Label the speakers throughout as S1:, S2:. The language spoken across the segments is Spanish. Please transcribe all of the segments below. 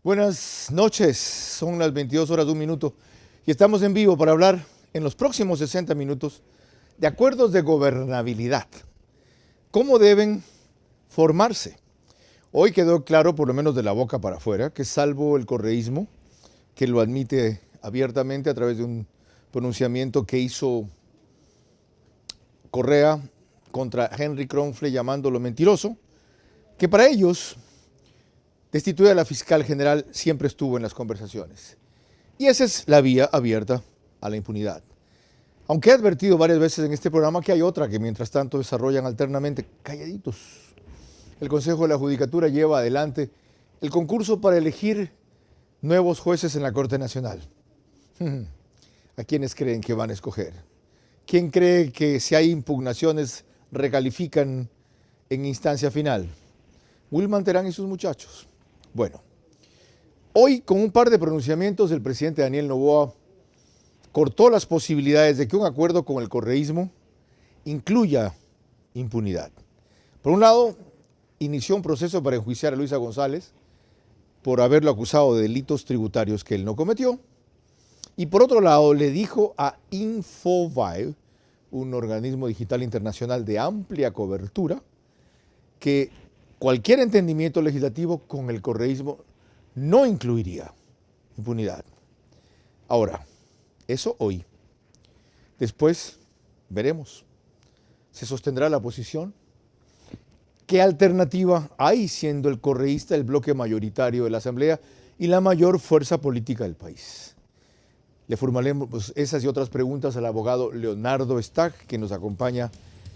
S1: Buenas noches, son las 22 horas 1 minuto y estamos en vivo para hablar en los próximos 60 minutos de acuerdos de gobernabilidad. ¿Cómo deben formarse? Hoy quedó claro, por lo menos de la boca para afuera, que salvo el correísmo, que lo admite abiertamente a través de un pronunciamiento que hizo Correa contra Henry Kronfle llamándolo mentiroso, que para ellos destituir a la fiscal general siempre estuvo en las conversaciones. Y esa es la vía abierta a la impunidad. Aunque he advertido varias veces en este programa que hay otra que mientras tanto desarrollan alternamente, calladitos. El Consejo de la Judicatura lleva adelante el concurso para elegir nuevos jueces en la Corte Nacional. ¿A quiénes creen que van a escoger? ¿Quién cree que si hay impugnaciones recalifican en instancia final? Wilman Terán y sus muchachos. Bueno, hoy con un par de pronunciamientos el presidente Daniel Noboa cortó las posibilidades de que un acuerdo con el correísmo incluya impunidad. Por un lado, inició un proceso para enjuiciar a Luisa González por haberlo acusado de delitos tributarios que él no cometió. Y por otro lado, le dijo a Infobae, un organismo digital internacional de amplia cobertura, que cualquier entendimiento legislativo con el correísmo no incluiría impunidad. Ahora, eso hoy. Después veremos. ¿Se sostendrá la posición? ¿Qué alternativa hay siendo el correísta el bloque mayoritario de la Asamblea y la mayor fuerza política del país? Le formularemos esas y otras preguntas al abogado Leonardo Stag, que nos acompaña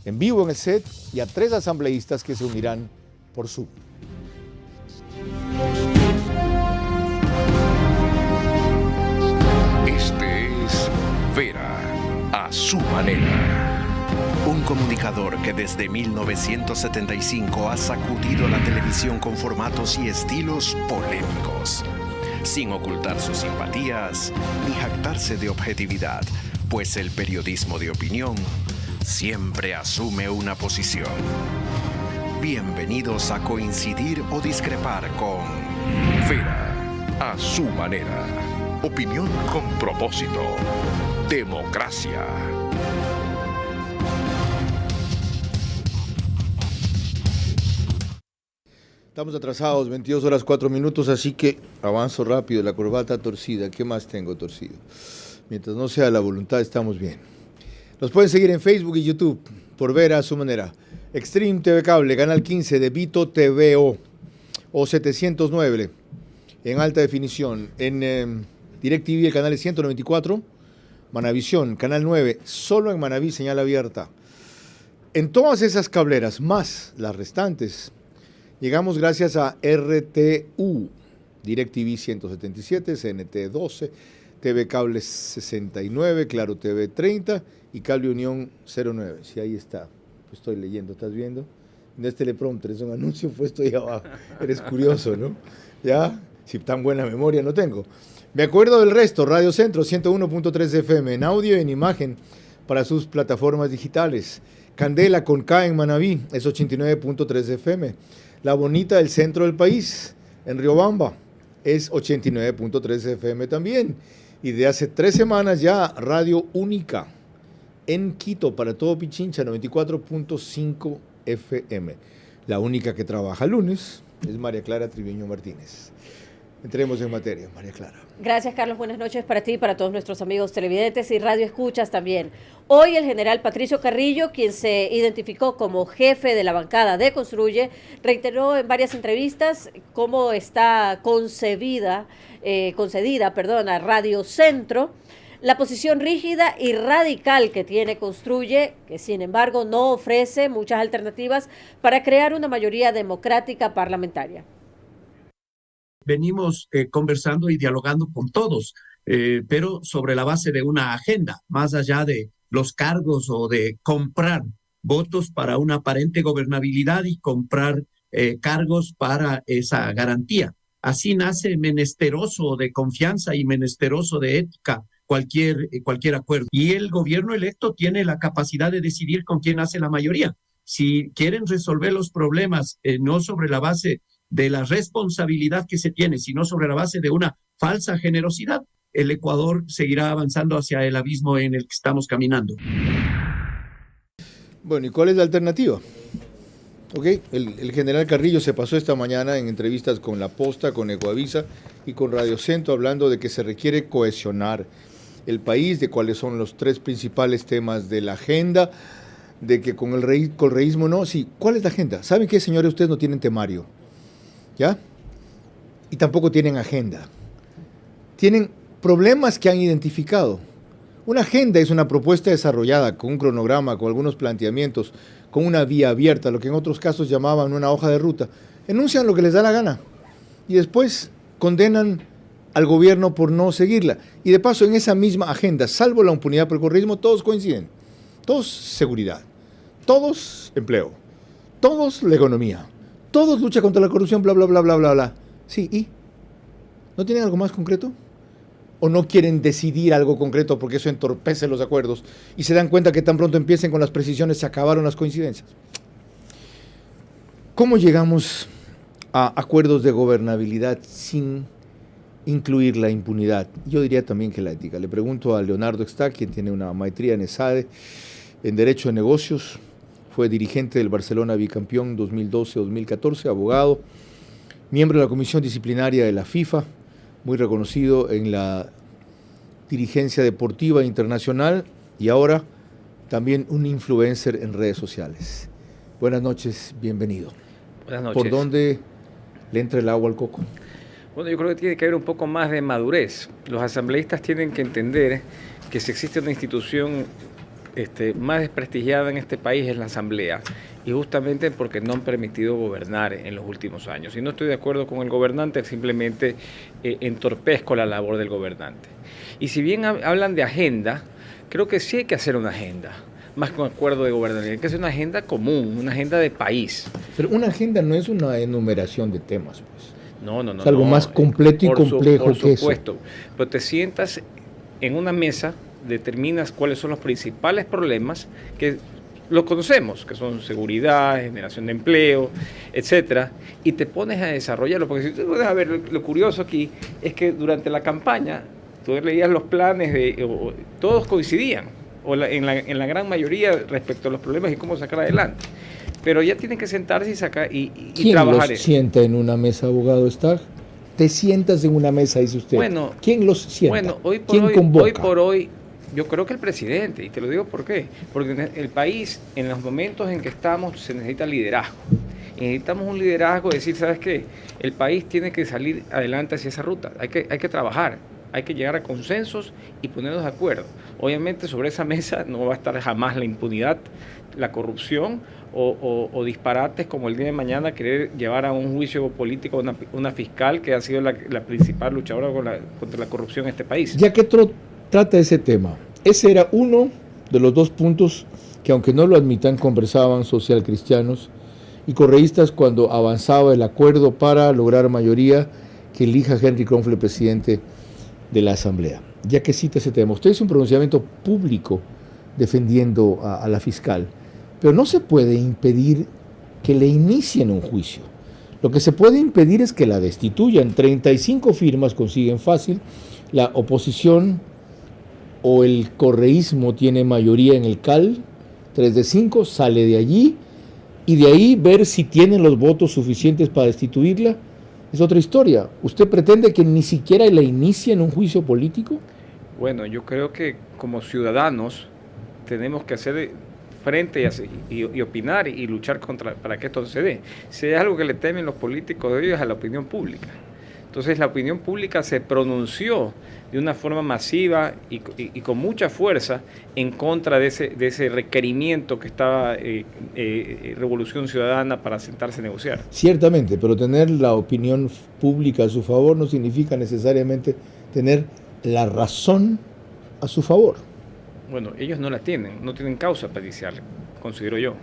S1: en vivo en el set, y a 3 asambleístas que se unirán por Zoom.
S2: Este es Vera a su manera. Un comunicador que desde 1975 ha sacudido la televisión con formatos y estilos polémicos, sin ocultar sus simpatías ni jactarse de objetividad, pues el periodismo de opinión siempre asume una posición. Bienvenidos a coincidir o discrepar con Vera a su manera. Opinión con propósito. Democracia.
S1: Estamos atrasados, 22 horas 4 minutos, así que avanzo rápido. La corbata torcida, ¿qué más tengo torcido? Mientras no sea la voluntad, estamos bien. Nos pueden seguir en Facebook y YouTube por Vera a su manera. Extreme TV Cable, Canal 15 de Vito TVO o 709 en alta definición. En DirecTV el canal es 194, Manavisión, Canal 9, solo en Manaví, señal abierta. En todas esas cableras, más las restantes, llegamos gracias a RTU, DirecTV 177, CNT 12, TV Cable 69, Claro TV 30 y Cable Unión 09. Sí, ahí está. Estoy leyendo, ¿estás viendo? No es teleprompter, es un anuncio puesto ahí abajo. Eres curioso, ¿no? ¿Ya? Si tan buena memoria no tengo. Me acuerdo del resto, Radio Centro 101.3 FM, en audio y en imagen para sus plataformas digitales. Candela con K en Manaví, es 89.3 FM. La Bonita del centro del país, en Riobamba, es 89.3 FM también. Y de hace 3 semanas ya, Radio Única en Quito, para todo Pichincha, 94.5 FM. La única que trabaja lunes es María Clara Triviño Martínez. Entremos en materia, María Clara.
S3: Gracias, Carlos. Buenas noches para ti y para todos nuestros amigos televidentes y radioescuchas también. Hoy el general Patricio Carrillo, quien se identificó como jefe de la bancada de Construye, reiteró en varias entrevistas cómo está concedida a Radio Centro, la posición rígida y radical que tiene Construye, que sin embargo no ofrece muchas alternativas para crear una mayoría democrática parlamentaria.
S4: Venimos conversando y dialogando con todos, pero sobre la base de una agenda, más allá de los cargos o de comprar votos para una aparente gobernabilidad y comprar cargos para esa garantía. Así nace menesteroso de confianza y menesteroso de ética cualquier acuerdo. Y el gobierno electo tiene la capacidad de decidir con quién hace la mayoría. Si quieren resolver los problemas no sobre la base de la responsabilidad que se tiene, sino sobre la base de una falsa generosidad, el Ecuador seguirá avanzando hacia el abismo en el que estamos caminando.
S1: Bueno, ¿y cuál es la alternativa? Ok, el general Carrillo se pasó esta mañana en entrevistas con La Posta, con Ecoavisa y con Radio Centro hablando de que se requiere cohesionar el país, de cuáles son los 3 principales temas de la agenda, de que con el correísmo no. Sí, ¿cuál es la agenda? ¿Saben qué, señores? Ustedes no tienen temario, ¿ya? Y tampoco tienen agenda. Tienen problemas que han identificado. Una agenda es una propuesta desarrollada con un cronograma, con algunos planteamientos, con una vía abierta, lo que en otros casos llamaban una hoja de ruta. Enuncian lo que les da la gana y después condenan al gobierno por no seguirla. Y de paso, en esa misma agenda, salvo la impunidad por el correísmo, todos coinciden. Todos seguridad, todos empleo, todos la economía, todos lucha contra la corrupción, bla, bla, bla, bla, bla, bla. Sí, ¿y? ¿No tienen algo más concreto? ¿O no quieren decidir algo concreto porque eso entorpece los acuerdos y se dan cuenta que tan pronto empiecen con las precisiones se acabaron las coincidencias? ¿Cómo llegamos a acuerdos de gobernabilidad sin incluir la impunidad? Yo diría también que la ética. Le pregunto a Leonardo Extá, quien tiene una maestría en ESADE, en Derecho de Negocios, fue dirigente del Barcelona bicampeón 2012-2014, abogado, miembro de la Comisión Disciplinaria de la FIFA, muy reconocido en la dirigencia deportiva internacional y ahora también un influencer en redes sociales. Buenas noches, bienvenido.
S5: Buenas noches.
S1: ¿Por dónde le entra el agua al coco?
S5: Bueno, yo creo que tiene que haber un poco más de madurez. Los asambleístas tienen que entender que si existe una institución más desprestigiada en este país es la Asamblea, y justamente porque no han permitido gobernar en los últimos años. Si no estoy de acuerdo con el gobernante, simplemente entorpezco la labor del gobernante. Y si bien hablan de agenda, creo que sí hay que hacer una agenda, más que un acuerdo de gobernabilidad, hay que hacer una agenda común, una agenda de país.
S1: Pero una agenda no es una enumeración de temas, pues.
S5: No.
S1: Es algo más completo y complejo que eso.
S5: Por supuesto, pero te sientas en una mesa, determinas cuáles son los principales problemas que los conocemos, que son seguridad, generación de empleo, etcétera, y te pones a desarrollarlo, porque si tú puedes ver, lo curioso aquí es que durante la campaña tú leías los planes todos coincidían, en la gran mayoría respecto a los problemas y cómo sacar adelante. Pero ya tienen que sentarse y sacar y trabajar.
S1: ¿Quién los sienta en una mesa, abogado Stark? Te sientas en una mesa, dice usted.
S5: Bueno,
S1: ¿quién los sienta?
S5: Bueno,
S1: ¿Quién convoca?
S5: Hoy por hoy, yo creo que el presidente, y te lo digo por qué. Porque en el país, en los momentos en que estamos, se necesita liderazgo. Y necesitamos un liderazgo, decir, ¿sabes qué? El país tiene que salir adelante hacia esa ruta. Hay que trabajar, hay que llegar a consensos y ponernos de acuerdo. Obviamente sobre esa mesa no va a estar jamás la impunidad, la corrupción o disparates como el día de mañana querer llevar a un juicio político una fiscal que ha sido la principal luchadora contra la corrupción en este país.
S1: Ya que trata ese tema, ese era uno de los 2 puntos que, aunque no lo admitan, conversaban socialcristianos y correístas cuando avanzaba el acuerdo para lograr mayoría que elija a Henry Kronfle presidente de la Asamblea. Ya que cita ese tema, usted hizo un pronunciamiento público defendiendo a la fiscal, pero no se puede impedir que le inicien un juicio. Lo que se puede impedir es que la destituyan. 35 firmas consiguen fácil, la oposición o el correísmo tiene mayoría en el CAL, 3 de 5, sale de allí, y de ahí ver si tienen los votos suficientes para destituirla, es otra historia. ¿Usted pretende que ni siquiera le inicien un juicio político?
S5: Bueno, yo creo que como ciudadanos tenemos que hacer frente y opinar y luchar para que esto se dé. Si hay algo que le temen los políticos de ellos es a la opinión pública. Entonces la opinión pública se pronunció de una forma masiva y con mucha fuerza en contra de ese requerimiento que estaba Revolución Ciudadana para sentarse a negociar.
S1: Ciertamente, pero tener la opinión pública a su favor no significa necesariamente tener la razón a su favor.
S5: Bueno, ellos no tienen causa pericial, considero yo.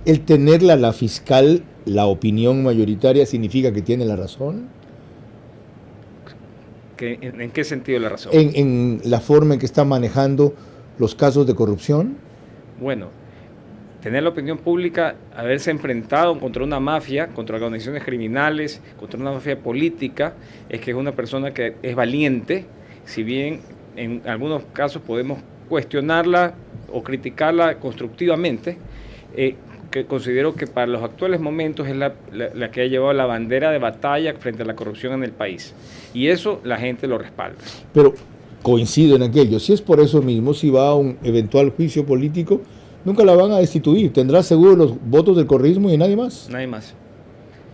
S1: El tenerla la fiscal, la opinión mayoritaria, ¿significa que tiene la razón?
S5: ¿En qué sentido la razón?
S1: En la forma en que está manejando los casos de corrupción.
S5: Bueno, tener la opinión pública, haberse enfrentado contra una mafia, contra organizaciones criminales, contra una mafia política, es que es una persona que es valiente, si bien en algunos casos podemos cuestionarla o criticarla constructivamente, que considero que para los actuales momentos es la que ha llevado la bandera de batalla frente a la corrupción en el país. Y eso la gente lo respalda.
S1: Pero coincido en aquello, si es por eso mismo, si va a un eventual juicio político, nunca la van a destituir, tendrá seguro los votos del correísmo y nadie más.
S5: Nadie más.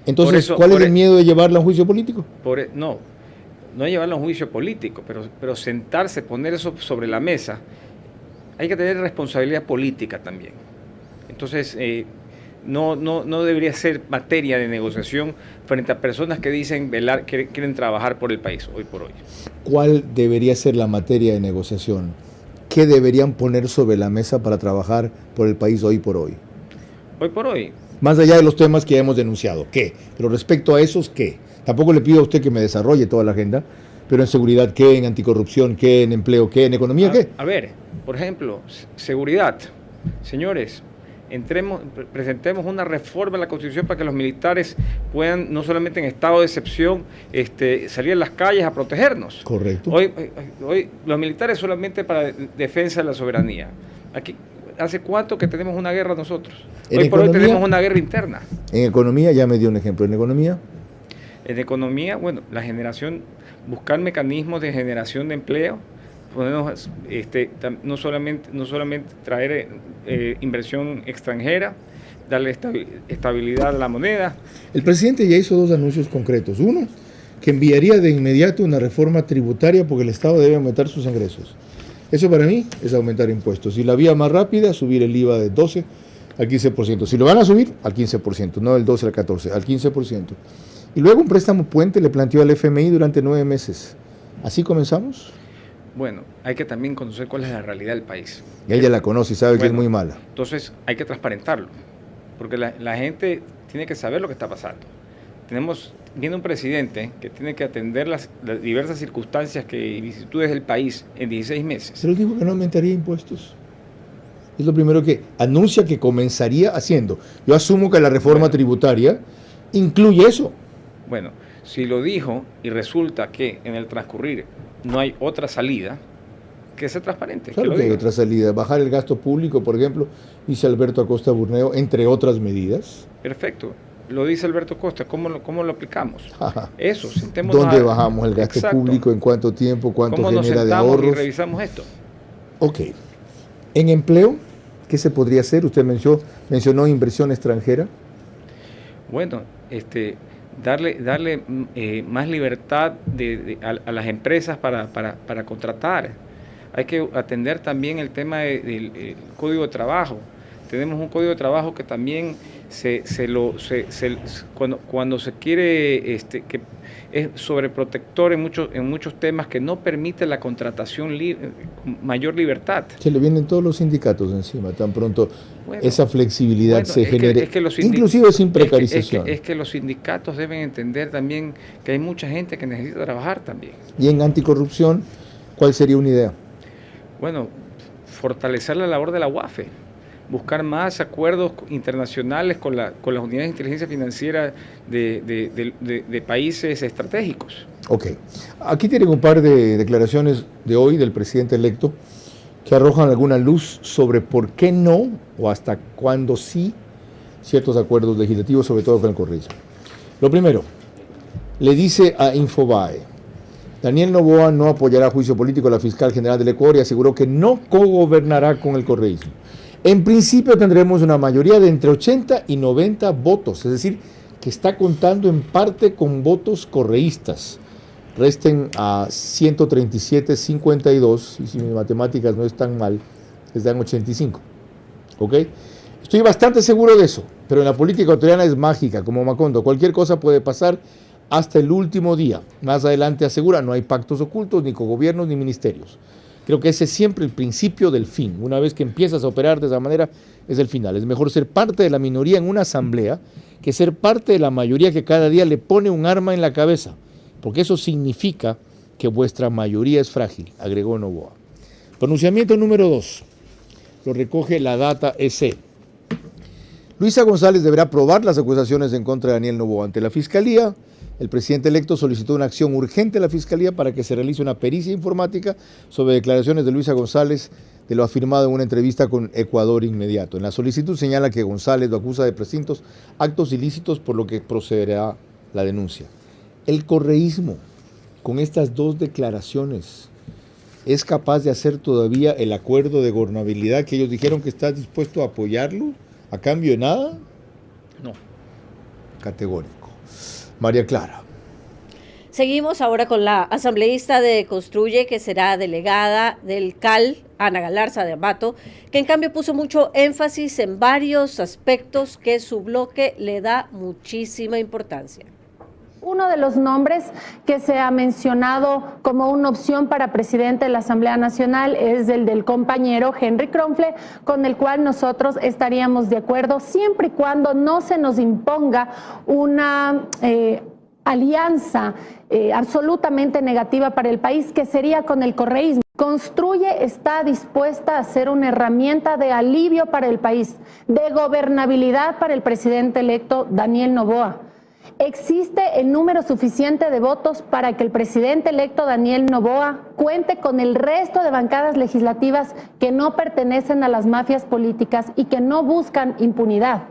S1: Entonces, ¿cuál es el miedo de llevarla a un juicio político?
S5: No llevarla a un juicio político, pero sentarse, poner eso sobre la mesa, hay que tener responsabilidad política también. Entonces, no debería ser materia de negociación frente a personas que dicen que quieren trabajar por el país hoy por hoy.
S1: ¿Cuál debería ser la materia de negociación? ¿Qué deberían poner sobre la mesa para trabajar por el país hoy por hoy?
S5: Hoy por hoy.
S1: Más allá de los temas que ya hemos denunciado, ¿qué? Pero respecto a esos, ¿qué? Tampoco le pido a usted que me desarrolle toda la agenda, pero en seguridad, ¿qué? En anticorrupción, ¿qué? En empleo, ¿qué? En economía, ¿qué?
S5: A ver, por ejemplo, seguridad. Señores, presentemos una reforma a la Constitución para que los militares puedan, no solamente en estado de excepción, salir a las calles a protegernos.
S1: Correcto.
S5: Hoy los militares solamente para defensa de la soberanía. Aquí, ¿hace cuánto que tenemos una guerra nosotros? Hoy por hoy tenemos una guerra interna.
S1: En economía, ya me dio un ejemplo. ¿En economía?
S5: En economía, bueno, buscar mecanismos de generación de empleo, no solamente traer inversión extranjera, darle estabilidad a la moneda.
S1: El presidente ya hizo dos anuncios concretos. Uno, que enviaría de inmediato una reforma tributaria porque el Estado debe aumentar sus ingresos. Eso para mí es aumentar impuestos. Y la vía más rápida, subir el IVA del 12 al 15%. Si lo van a subir, al 15%, no del 12 al 14, al 15%. Y luego un préstamo puente le planteó al FMI durante 9 meses. ¿Así comenzamos?
S5: Bueno, hay que también conocer cuál es la realidad del país.
S1: Y ella la conoce y sabe que es muy mala.
S5: Entonces hay que transparentarlo, porque la gente tiene que saber lo que está pasando. Viene un presidente que tiene que atender las diversas circunstancias y vicisitudes del país en 16 meses.
S1: Pero él dijo que no aumentaría impuestos. Es lo primero que anuncia que comenzaría haciendo. Yo asumo que la reforma tributaria incluye eso.
S5: Bueno, si lo dijo y resulta que en el transcurrir no hay otra salida, que sea transparente.
S1: Claro que hay otra salida. Bajar el gasto público, por ejemplo, dice Alberto Acosta Burneo, entre otras medidas.
S5: Perfecto. Lo dice Alberto Costa. ¿Cómo lo aplicamos?
S1: Ajá.
S5: Eso, sentémonos.
S1: ¿Dónde bajamos el gasto público? ¿En cuánto tiempo? ¿Cuánto genera de ahorros?
S5: ¿Cómo nos sentamos y revisamos esto?
S1: Ok. En empleo, ¿qué se podría hacer? Usted mencionó inversión extranjera.
S5: Bueno, darle más libertad a las empresas para contratar. Hay que atender también el tema del código de trabajo. Tenemos un código de trabajo que también cuando se quiere que es sobreprotector en muchos temas, que no permite la contratación con mayor libertad. Se le vienen todos los sindicatos encima, tan pronto esa flexibilidad se genere, inclusive sin precarización. Es que los sindicatos deben entender también que hay mucha gente que necesita trabajar también.
S1: Y en anticorrupción, ¿cuál sería una idea?
S5: Bueno, fortalecer la labor de la UAFE, buscar más acuerdos internacionales con las unidades de inteligencia financiera de países estratégicos.
S1: Ok. Aquí tienen un par de declaraciones de hoy del presidente electo que arrojan alguna luz sobre por qué no o hasta cuándo sí ciertos acuerdos legislativos, sobre todo con el correísmo. Lo primero, le dice a Infobae: Daniel Noboa no apoyará juicio político a la fiscal general del Ecuador y aseguró que no cogobernará con el correísmo. En principio tendremos una mayoría de entre 80 y 90 votos, es decir, que está contando en parte con votos correístas. Resten a 137, 52, y si mis matemáticas no están mal, les dan 85. ¿Ok? Estoy bastante seguro de eso, pero en la política ecuatoriana es mágica, como Macondo. Cualquier cosa puede pasar hasta el último día. Más adelante asegura, no hay pactos ocultos, ni cogobiernos, ni ministerios. Creo que ese es siempre el principio del fin. Una vez que empiezas a operar de esa manera, es el final. Es mejor ser parte de la minoría en una asamblea que ser parte de la mayoría que cada día le pone un arma en la cabeza, porque eso significa que vuestra mayoría es frágil, agregó Noboa. Pronunciamiento número 2. Lo recoge la Data EC. Luisa González deberá probar las acusaciones en contra de Daniel Noboa ante la Fiscalía. El presidente electo solicitó una acción urgente a la Fiscalía para que se realice una pericia informática sobre declaraciones de Luisa González de lo afirmado en una entrevista con Ecuador Inmediato. En la solicitud señala que González lo acusa de presuntos actos ilícitos, por lo que procederá la denuncia. El correísmo, con estas dos declaraciones, ¿es capaz de hacer todavía el acuerdo de gobernabilidad que ellos dijeron que está dispuesto a apoyarlo a cambio de nada?
S5: No.
S1: Categórico. María Clara.
S3: Seguimos ahora con la asambleísta de Construye, que será delegada del CAL, Ana Galarza de Ambato, que en cambio puso mucho énfasis en varios aspectos que su bloque le da muchísima importancia.
S6: Uno de los nombres que se ha mencionado como una opción para presidente de la Asamblea Nacional es el del compañero Henry Kronfle, con el cual nosotros estaríamos de acuerdo siempre y cuando no se nos imponga una alianza absolutamente negativa para el país, que sería con el correísmo. Construye está dispuesta a ser una herramienta de alivio para el país, de gobernabilidad para el presidente electo Daniel Noboa. Existe el número suficiente de votos para que el presidente electo Daniel Noboa cuente con el resto de bancadas legislativas que no pertenecen a las mafias políticas y que no buscan impunidad.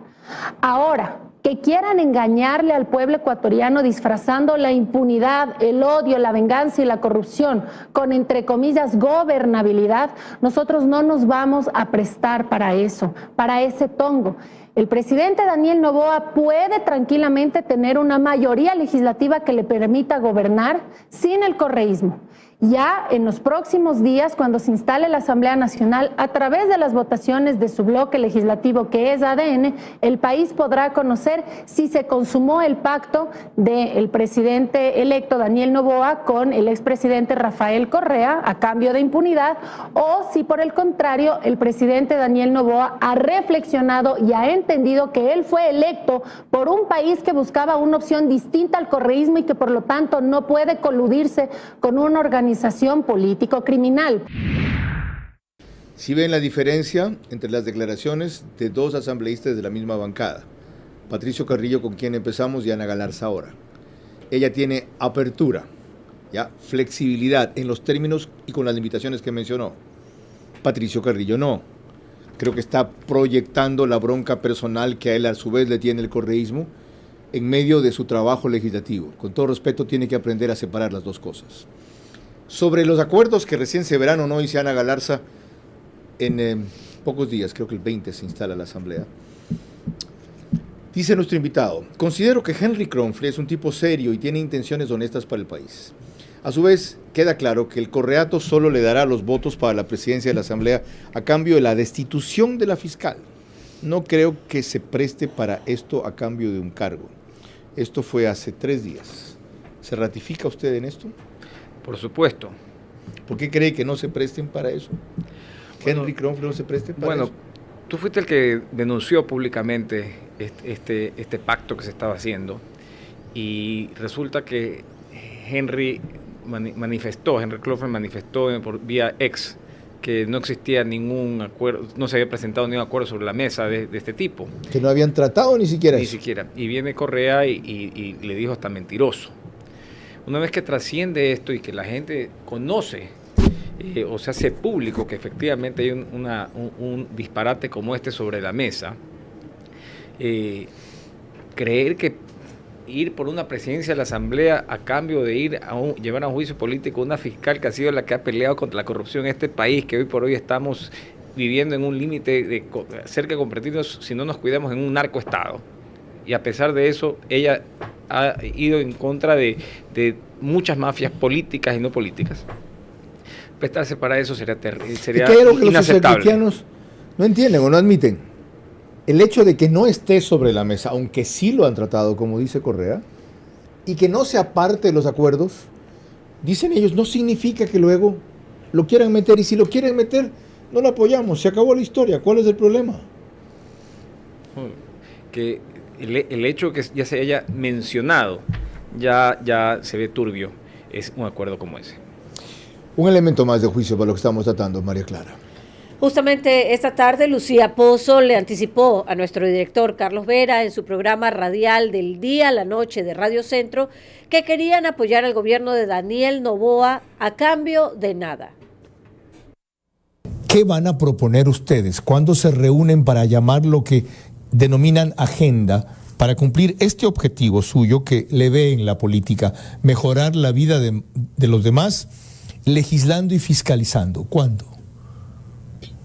S6: Ahora, que quieran engañarle al pueblo ecuatoriano disfrazando la impunidad, el odio, la venganza y la corrupción con, entre comillas, gobernabilidad, nosotros no nos vamos a prestar para eso, para ese tongo. El presidente Daniel Noboa puede tranquilamente tener una mayoría legislativa que le permita gobernar sin el correísmo. Ya en los próximos días, cuando se instale la Asamblea Nacional, a través de las votaciones de su bloque legislativo, que es ADN, el país podrá conocer si se consumó el pacto del presidente electo Daniel Noboa con el expresidente Rafael Correa a cambio de impunidad, o si por el contrario el presidente Daniel Noboa ha reflexionado y ha entendido que él fue electo por un país que buscaba una opción distinta al correísmo y que por lo tanto no puede coludirse con una organización político-criminal.
S1: Si ven la diferencia entre las declaraciones de dos asambleístas de la misma bancada, Patricio Carrillo, con quien empezamos, y Ana Galarza ahora. Ella tiene apertura, ya, flexibilidad en los términos y con las limitaciones que mencionó. Patricio Carrillo no. Creo que está proyectando la bronca personal que a él a su vez le tiene el correísmo en medio de su trabajo legislativo. Con todo respeto, tiene que aprender a separar las dos cosas. Sobre los acuerdos que recién se verán o no, dice Ana Galarza, en pocos días, creo que el 20 se instala la Asamblea. Dice nuestro invitado: considero que Henry Kronfle es un tipo serio y tiene intenciones honestas para el país. A su vez, queda claro que el correato solo le dará los votos para la presidencia de la Asamblea a cambio de la destitución de la fiscal. No creo que se preste para esto a cambio de un cargo. Esto fue hace 3 días. ¿Se ratifica usted en esto?
S5: Por supuesto.
S1: ¿Por qué cree que no se presten para eso?
S5: Bueno,
S1: Henry Kronfle no se preste para eso.
S5: Tú fuiste el que denunció públicamente este pacto que se estaba haciendo, y resulta que Henry Kronfle manifestó por vía ex que no existía ningún acuerdo, no se había presentado ningún acuerdo sobre la mesa de este tipo.
S1: Que no habían tratado ni siquiera
S5: Ni
S1: eso.
S5: siquiera. Y viene Correa y le dijo hasta mentiroso. Una vez que trasciende esto y que la gente conoce o se hace público que efectivamente hay un disparate como este sobre la mesa, creer que ir por una presidencia de la Asamblea a cambio de llevar a un juicio político una fiscal que ha sido la que ha peleado contra la corrupción en este país, que hoy por hoy estamos viviendo en un límite de cerca de convertirnos, si no nos cuidamos, en un narcoestado. Y a pesar de eso, ella ha ido en contra de muchas mafias políticas y no políticas. Prestarse para eso sería
S1: algo que
S5: inaceptable.
S1: Los cristianos no entienden o no admiten. El hecho de que no esté sobre la mesa, aunque sí lo han tratado, como dice Correa, y que no sea parte de los acuerdos, dicen ellos, no significa que luego lo quieran meter. Y si lo quieren meter, no lo apoyamos. Se acabó la historia. ¿Cuál es el problema?
S5: Que el hecho que ya se haya mencionado ya se ve turbio, es un acuerdo como ese.
S1: Un elemento más de juicio para lo que estamos tratando, María Clara.
S3: Justamente esta tarde Lucía Pozo le anticipó a nuestro director Carlos Vera en su programa radial del día a la noche de Radio Centro que querían apoyar al gobierno de Daniel Noboa a cambio de nada.
S1: ¿Qué van a proponer ustedes? ¿Cuándo se reúnen para llamar lo que denominan agenda para cumplir este objetivo suyo que le ve en la política, mejorar la vida de los demás, legislando y fiscalizando? ¿Cuándo?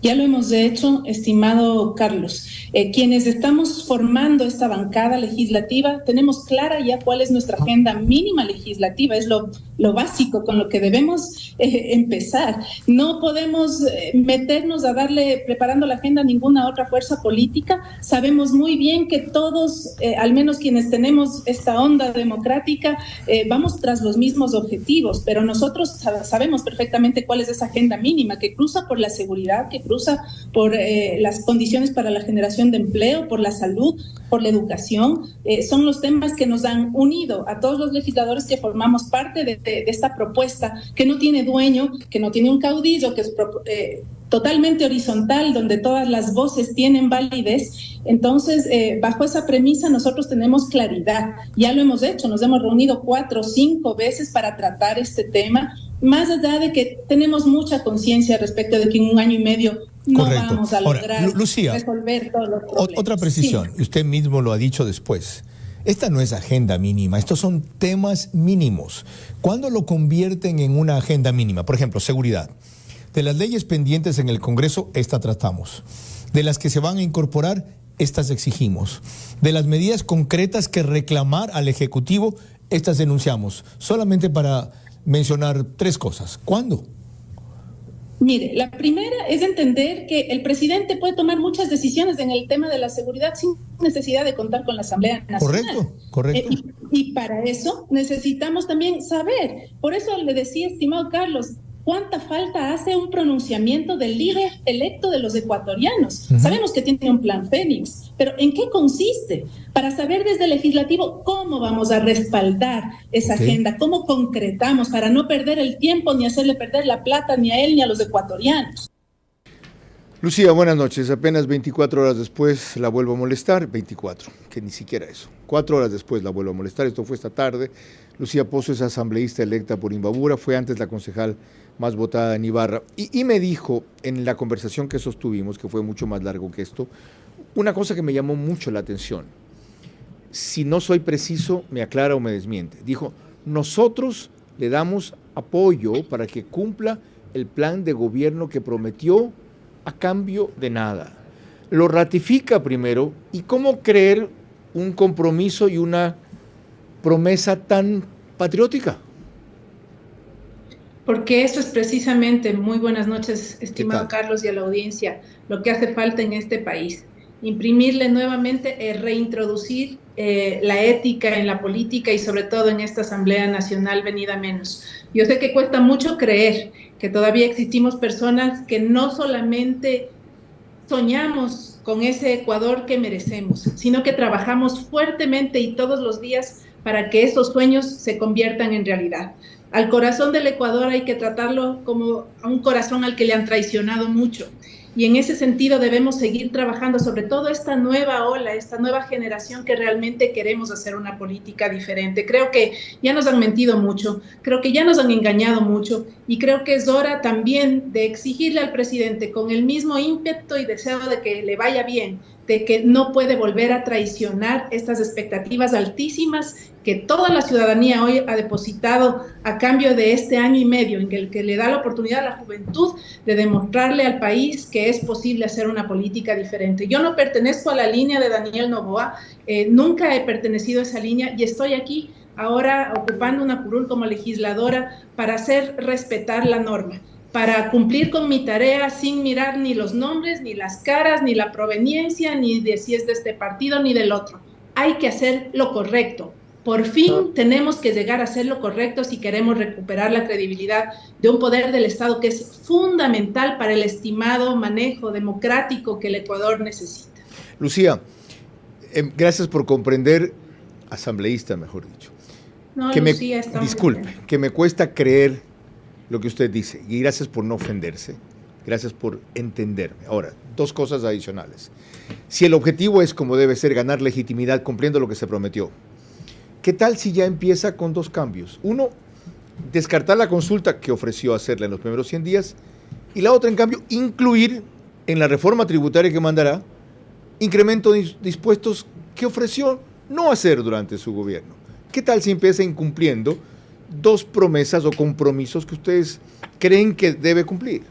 S7: Ya lo hemos hecho, estimado Carlos. Quienes estamos formando esta bancada legislativa, tenemos clara ya cuál es nuestra agenda mínima legislativa, es lo básico con lo que debemos empezar. No podemos meternos a darle, preparando la agenda a ninguna otra fuerza política. Sabemos muy bien que todos, al menos quienes tenemos esta onda democrática, vamos tras los mismos objetivos, pero nosotros sabemos perfectamente cuál es esa agenda mínima que cruza por la seguridad, que cruza por las condiciones para la generación de empleo, por la salud, por la educación. Son los temas que nos han unido a todos los legisladores que formamos parte de esta propuesta, que no tiene dueño, que no tiene un caudillo, que es totalmente horizontal, donde todas las voces tienen validez. Entonces, bajo esa premisa nosotros tenemos claridad. Ya lo hemos hecho, nos hemos reunido 4 o 5 veces para tratar este tema, más allá de que tenemos mucha conciencia respecto de que en 1 año y medio no vamos a lograr resolver todos los problemas.
S1: Otra precisión, y usted mismo lo ha dicho después. Esta no es agenda mínima, estos son temas mínimos. ¿Cuándo lo convierten en una agenda mínima? Por ejemplo, seguridad. De las leyes pendientes en el Congreso, esta tratamos. De las que se van a incorporar, estas exigimos. De las medidas concretas que reclamar al Ejecutivo, estas denunciamos. Solamente para mencionar 3 cosas. ¿Cuándo?
S7: Mire, la primera es entender que el presidente puede tomar muchas decisiones en el tema de la seguridad sin necesidad de contar con la Asamblea Nacional.
S1: Correcto.
S7: Y para eso necesitamos también saber. Por eso le decía, estimado Carlos, ¿cuánta falta hace un pronunciamiento del líder electo de los ecuatorianos? Sabemos que tiene un plan Fénix, pero ¿en qué consiste? Para saber desde el legislativo cómo vamos a respaldar esa agenda, cómo concretamos, para no perder el tiempo ni hacerle perder la plata ni a él ni a los ecuatorianos.
S1: Lucía, buenas noches. Apenas 24 horas después la vuelvo a molestar, 24, que ni siquiera eso. 4 horas después la vuelvo a molestar, esto fue esta tarde. Lucía Pozo es asambleísta electa por Imbabura, fue antes la concejal más votada en Ibarra, y me dijo en la conversación que sostuvimos, que fue mucho más largo que esto, una cosa que me llamó mucho la atención. Si no soy preciso, me aclara o me desmiente. Dijo, nosotros le damos apoyo para que cumpla el plan de gobierno que prometió a cambio de nada. Lo ratifica primero, y cómo creer un compromiso y una promesa tan patriótica.
S7: Porque eso es precisamente, muy buenas noches, estimado Carlos, y a la audiencia, lo que hace falta en este país. Imprimirle nuevamente, reintroducir la ética en la política y sobre todo en esta Asamblea Nacional venida menos. Yo sé que cuesta mucho creer que todavía existimos personas que no solamente soñamos con ese Ecuador que merecemos, sino que trabajamos fuertemente y todos los días para que esos sueños se conviertan en realidad. Al corazón del Ecuador hay que tratarlo como a un corazón al que le han traicionado mucho. Y en ese sentido debemos seguir trabajando, sobre todo esta nueva ola, esta nueva generación que realmente queremos hacer una política diferente. Creo que ya nos han mentido mucho, creo que ya nos han engañado mucho y creo que es hora también de exigirle al presidente con el mismo ímpetu y deseo de que le vaya bien, de que no puede volver a traicionar estas expectativas altísimas que toda la ciudadanía hoy ha depositado a cambio de este año y medio en el que le da la oportunidad a la juventud de demostrarle al país que es posible hacer una política diferente. Yo no pertenezco a la línea de Daniel Noboa, nunca he pertenecido a esa línea y estoy aquí ahora ocupando una curul como legisladora para hacer respetar la norma, para cumplir con mi tarea sin mirar ni los nombres, ni las caras, ni la proveniencia, ni de si es de este partido, ni del otro. Hay que hacer lo correcto. Por fin tenemos que llegar a hacer lo correcto si queremos recuperar la credibilidad de un poder del Estado que es fundamental para el estimado manejo democrático que el Ecuador necesita.
S1: Lucía, gracias por comprender, asambleísta mejor dicho.
S7: No,
S1: que
S7: Lucía,
S1: disculpe, que me cuesta creer lo que usted dice, y gracias por no ofenderse, Gracias por entenderme. Ahora, dos cosas adicionales. Si el objetivo es, como debe ser, ganar legitimidad cumpliendo lo que se prometió, ¿qué tal si ya empieza con dos cambios? Uno, descartar la consulta que ofreció hacerla en los primeros 100 días, y la otra, en cambio, incluir en la reforma tributaria que mandará incremento de dispuestos que ofreció no hacer durante su gobierno. ¿Qué tal si empieza incumpliendo dos promesas o compromisos que ustedes creen que debe cumplir?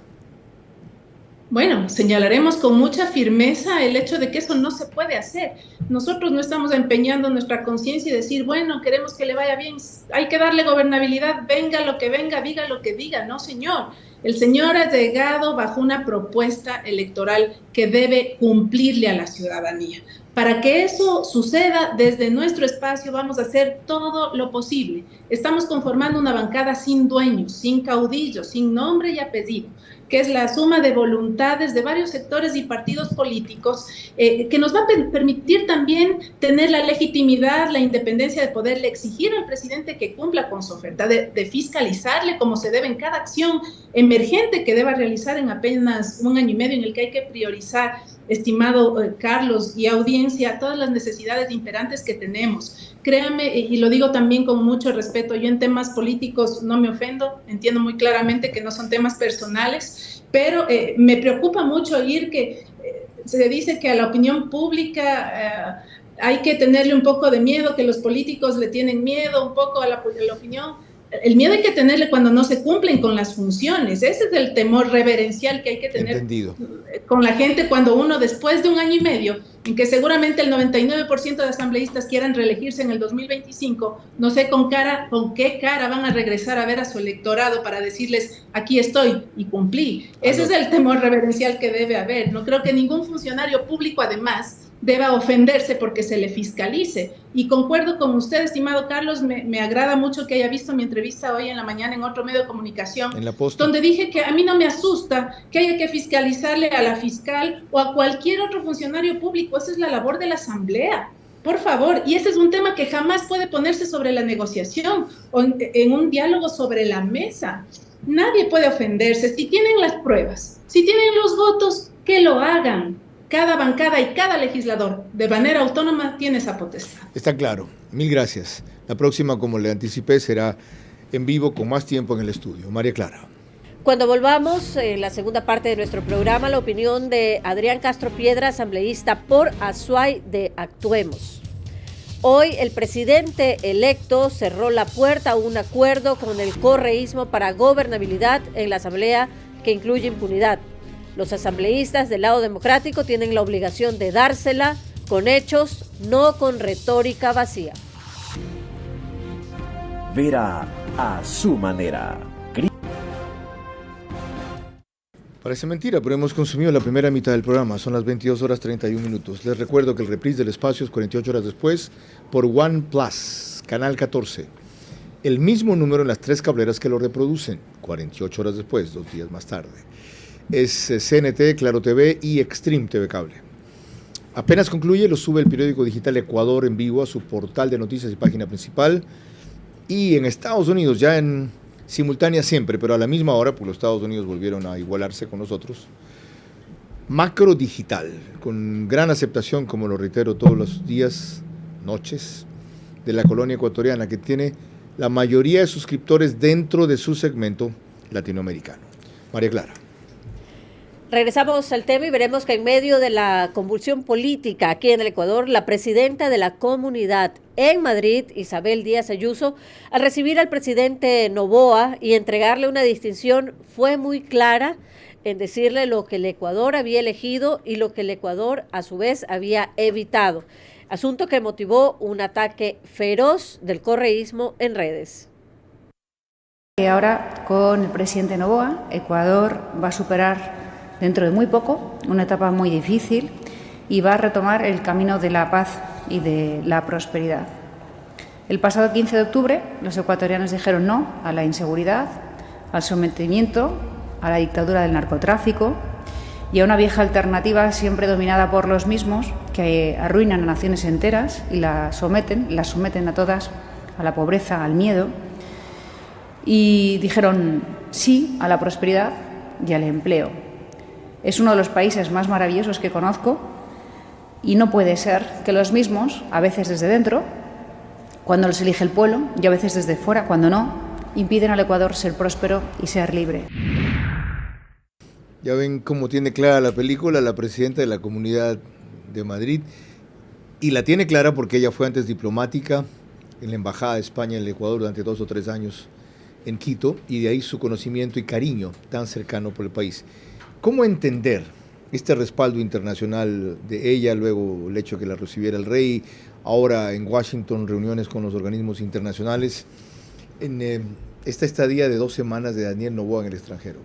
S7: Bueno, señalaremos con mucha firmeza el hecho de que eso no se puede hacer. Nosotros no estamos empeñando nuestra conciencia y decir, bueno, queremos que le vaya bien, hay que darle gobernabilidad, venga lo que venga, diga lo que diga. No, señor. El señor ha llegado bajo una propuesta electoral que debe cumplirle a la ciudadanía. Para que eso suceda, desde nuestro espacio vamos a hacer todo lo posible. Estamos conformando una bancada sin dueños, sin caudillos, sin nombre y apellido, que es la suma de voluntades de varios sectores y partidos políticos, que nos va a permitir también tener la legitimidad, la independencia de poderle exigir al presidente que cumpla con su oferta, de fiscalizarle como se debe en cada acción emergente que deba realizar en apenas 1 año y medio, en el que hay que priorizar, estimado Carlos y audiencia, todas las necesidades imperantes que tenemos. Créame, y lo digo también con mucho respeto, yo en temas políticos no me ofendo, entiendo muy claramente que no son temas personales, pero me preocupa mucho oír que se dice que a la opinión pública hay que tenerle un poco de miedo, que los políticos le tienen miedo un poco a la opinión. El miedo hay que tenerle cuando no se cumplen con las funciones. Ese es el temor reverencial que hay que tener con la gente cuando uno, después de 1 año y medio, en que seguramente el 99% de asambleístas quieran reelegirse en el 2025, no sé con qué cara van a regresar a ver a su electorado para decirles, aquí estoy y cumplí. Ese es el temor reverencial que debe haber. No creo que ningún funcionario público, además, deba ofenderse porque se le fiscalice. Y concuerdo con usted, estimado Carlos, me agrada mucho que haya visto mi entrevista hoy en la mañana en otro medio de comunicación, en La Posta, donde dije que a mí no me asusta que haya que fiscalizarle a la fiscal o a cualquier otro funcionario público. Esa es la labor de la Asamblea. Por favor, y ese es un tema que jamás puede ponerse sobre la negociación o en un diálogo sobre la mesa. Nadie puede ofenderse. Si tienen las pruebas, si tienen los votos, que lo hagan. Cada bancada y cada legislador, de manera autónoma, tiene esa potestad.
S1: Está claro. Mil gracias. La próxima, como le anticipé, será en vivo con más tiempo en el estudio. María Clara.
S3: Cuando volvamos, en la segunda parte de nuestro programa, la opinión de Adrián Castro Piedra, asambleísta por Azuay de Actuemos. Hoy el presidente electo cerró la puerta a un acuerdo con el correísmo para gobernabilidad en la asamblea que incluye impunidad. Los asambleístas del lado democrático tienen la obligación de dársela con hechos, no con retórica vacía.
S8: Vera a su manera.
S1: Parece mentira, pero hemos consumido la primera mitad del programa. Son las 22:31. Les recuerdo que el reprise del espacio es 48 horas después por One Plus, Canal 14. El mismo número en las 3 cableras que lo reproducen, 48 horas después, 2 días más tarde. Es CNT, Claro TV y Extreme TV Cable. Apenas concluye, lo sube el periódico digital Ecuador en vivo a su portal de noticias y página principal. Y en Estados Unidos, ya en simultánea siempre, pero a la misma hora, porque los Estados Unidos volvieron a igualarse con nosotros, Macro Digital, con gran aceptación, como lo reitero todos los días, noches, de la colonia ecuatoriana, que tiene la mayoría de suscriptores dentro de su segmento latinoamericano. María Clara.
S3: Regresamos al tema y veremos que en medio de la convulsión política aquí en el Ecuador, la presidenta de la comunidad en Madrid, Isabel Díaz Ayuso, al recibir al presidente Noboa y entregarle una distinción, fue muy clara en decirle lo que el Ecuador había elegido y lo que el Ecuador a su vez había evitado. Asunto que motivó un ataque feroz del correísmo en redes.
S9: Y ahora, con el presidente Noboa, Ecuador va a superar dentro de muy poco una etapa muy difícil y va a retomar el camino de la paz y de la prosperidad. El pasado 15 de octubre, los ecuatorianos dijeron no a la inseguridad, al sometimiento, a la dictadura del narcotráfico y a una vieja alternativa siempre dominada por los mismos que arruinan a naciones enteras y las someten a todas a la pobreza, al miedo, y dijeron sí a la prosperidad y al empleo. Es uno de los países más maravillosos que conozco y no puede ser que los mismos, a veces desde dentro, cuando los elige el pueblo, y a veces desde fuera, cuando no, impiden al Ecuador ser próspero y ser libre.
S1: Ya ven cómo tiene clara la película la presidenta de la Comunidad de Madrid, y la tiene clara porque ella fue antes diplomática en la Embajada de España en el Ecuador durante 2 o 3 años en Quito, y de ahí su conocimiento y cariño tan cercano por el país. ¿Cómo entender este respaldo internacional de ella, luego el hecho de que la recibiera el rey, ahora en Washington reuniones con los organismos internacionales, en esta estadía de 2 semanas de Daniel Noboa en el extranjero?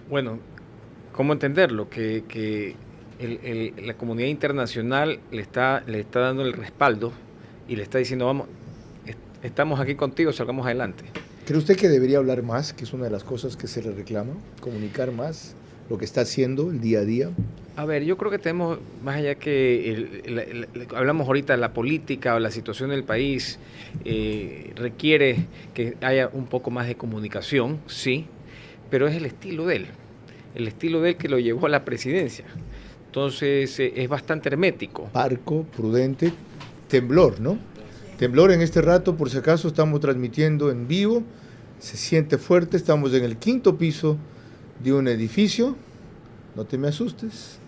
S5: Bueno, ¿cómo entenderlo? Que la comunidad internacional le está dando el respaldo y le está diciendo, vamos, estamos aquí contigo, salgamos adelante.
S1: ¿Cree usted que debería hablar más, que es una de las cosas que se le reclama? ¿Comunicar más lo que está haciendo el día a día?
S5: A ver, yo creo que tenemos, más allá que hablamos ahorita de la política o la situación del país, requiere que haya un poco más de comunicación, sí, pero es el estilo de él que lo llevó a la presidencia. Entonces es bastante hermético.
S1: Parco, prudente, temblor, ¿no? Temblor en este rato, por si acaso estamos transmitiendo en vivo, se siente fuerte, estamos en el 5º piso de un edificio, no te me asustes,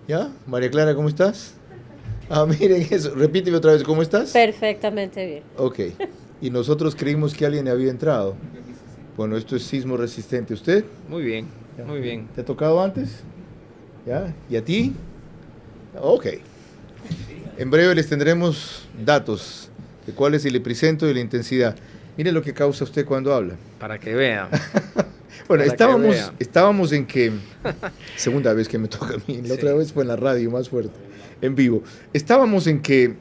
S1: ¿ya? María Clara, ¿cómo estás? Ah, miren eso, repíteme otra vez, ¿cómo estás?
S3: Perfectamente bien.
S1: Ok, y nosotros creímos que alguien había entrado. Bueno, esto es sismo resistente. ¿Usted?
S5: Muy bien,
S1: ¿Ya?
S5: muy bien.
S1: ¿Te ha tocado antes? ¿Ya? ¿Y a ti? Ok. En breve les tendremos datos de cuál es el epicentro y la intensidad. Mire lo que causa usted cuando habla.
S5: Para que vean.
S1: Bueno, estábamos en que, segunda vez que me toca a mí, la otra vez fue en la radio, más fuerte, en vivo. Estábamos en que